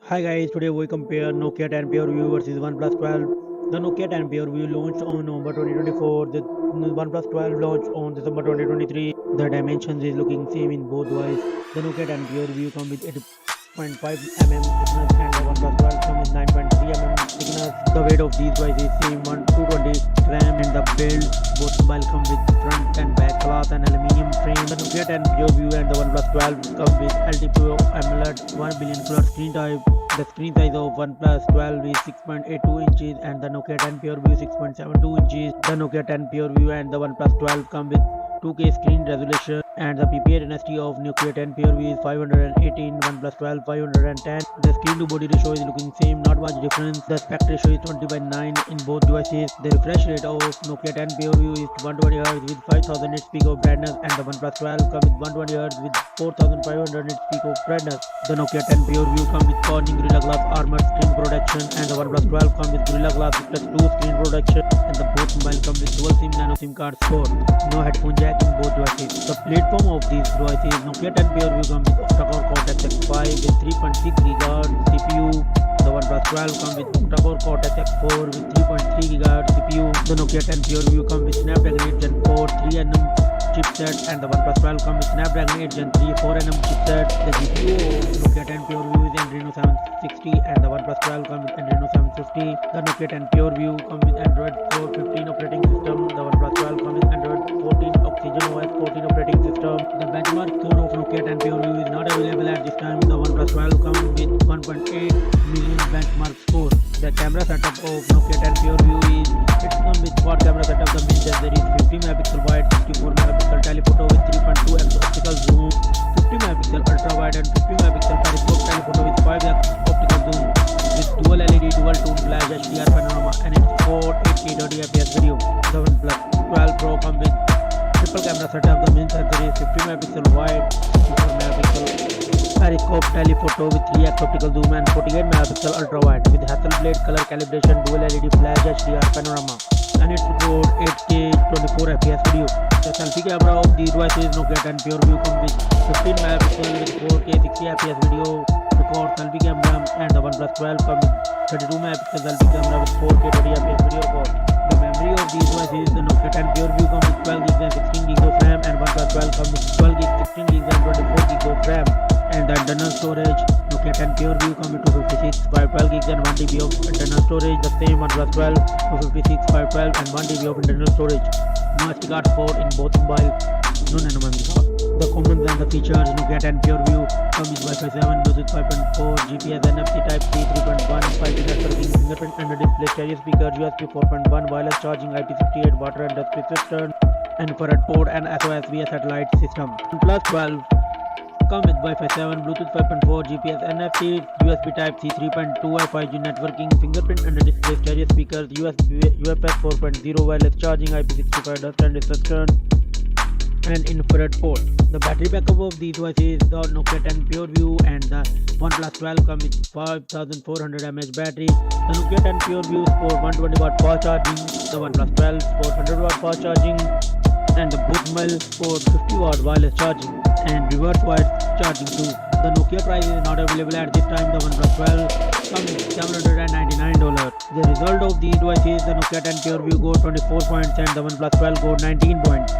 Hi guys, today we compare Nokia 10 PureView versus OnePlus 12. The Nokia 10 PureView launched on November 2024. The OnePlus 12 launched on December 2023. The dimensions is looking same in both devices. The Nokia 10 PureView come with 8.5 mm thickness and the OnePlus 12 come with 9.3 mm thickness. The weight of these devices is same 220 gram and the build both mobile come with front and back glass and aluminium frame. The Nokia 10 PureView and the OnePlus 12 come with LTPO AMOLED 1 billion color screen type. The screen size of OnePlus 12 is 6.82 inches and the Nokia 10 PureView 6.72 inches. The Nokia 10 PureView and the OnePlus 12 come with 2K screen resolution and the PPA density of Nokia 10 PureView is 518, OnePlus 12 510. The screen to body ratio is looking same, not much difference. The aspect ratio is 20:9 in both devices. The refresh rate of Nokia 10 PureView is 120Hz with 5000 nits peak of brightness and the OnePlus 12 comes with 120Hz with 4500 nits peak of brightness. The Nokia 10 PureView comes with Corning Gorilla Glass armored screen protection and the OnePlus 12 comes with Gorilla Glass plus 2 screen protection and the both mobile come with dual SIM nano SIM card support. No headphone jack in both devices. The platform of these devices Nokia 10 PureView comes with octa-core Cortex X5 with 3.6 GHz CPU. The OnePlus 12 comes with octa-core Cortex X4 with 3.3 GHz CPU. The Nokia 10 PureView comes with Snapdragon 8 Gen 4 3nm chipset and the OnePlus 12 comes with Snapdragon 8 Gen 3 4nm chipset. The GPU of Nokia 10 PureView is Adreno 760 and the OnePlus 12 comes with Adreno 750. The Nokia 10 PureView comes with Android 4.15 operating system. The OnePlus 12 comes with Android 14 Oxygen OS 14 operating system. The benchmark score of Nokia 10 PureView is not available at this time. The OnePlus 12 comes with 1.8 million benchmark score. The camera setup of Nokia 10 PureView is it comes with quad camera setup. The means that there is 50 megapixel wide, 64 megapixel telephoto with 3.2x optical zoom, 50 megapixel ultra wide and 50 megapixel periscope telephoto with 5x optical zoom with dual LED dual tone flash HDR panorama and it's for 8K 30 fps video. The OnePlus 12 Pro comes with triple camera setup. The means that there is 50 megapixel wide, 64 megapixel periscope telephoto with 3x optical zoom and 48 megapixel ultra wide with Hasselblad color calibration dual LED flash HDR panorama and it's record 8K 24 fps video. The selfie camera of these devices Nokia 10 PureView comes with 15 megapixel with 4K 60 fps video record selfie camera and the OnePlus 12 comes with 32 megapixel selfie camera with 4K 30 fps video record. The memory of these devices the Nokia 10 PureView comes with 12 GB and 16 GB of RAM and OnePlus 12 comes with 12 GB, 16 GB and 24 GB of RAM. And the internal storage Nokia 10 PureView comes with 256, 512 gigs and 1 TB of internal storage. The same OnePlus 12 256, 512 and 1 TB of internal storage. No SD card support in both mobile, no nano memory card. The commons and the features Nokia 10 PureView comes with Wi-Fi 7, Bluetooth 5.4, GPS, NFC Type C 3.1, 5G networking, fingerprint and display, stereo speaker, USB 4.1, wireless charging, IP68, water and dust resistant, infrared port and SOS via satellite system. OnePlus 12 come with Wi-Fi 7, Bluetooth 5.4, GPS, NFC, USB Type C 3.2, 5G networking, fingerprint and display, stereo speakers, UFS 4.0, wireless charging, IP65, dust and resistant, and infrared port. The battery backup of these devices the Nokia 10 PureView and the OnePlus 12 come with 5400 mAh battery. The Nokia 10 PureView supports 120 watt fast charging, the OnePlus 12 supports 100 watt fast charging, and the both mobile support 50 watt wireless charging and reverse wireless charging too. The Nokia price is not available at this time. The OnePlus 12 comes with $799. The result of these devices the Nokia 10 PureView got 24 points and the OnePlus 12 got 19 points.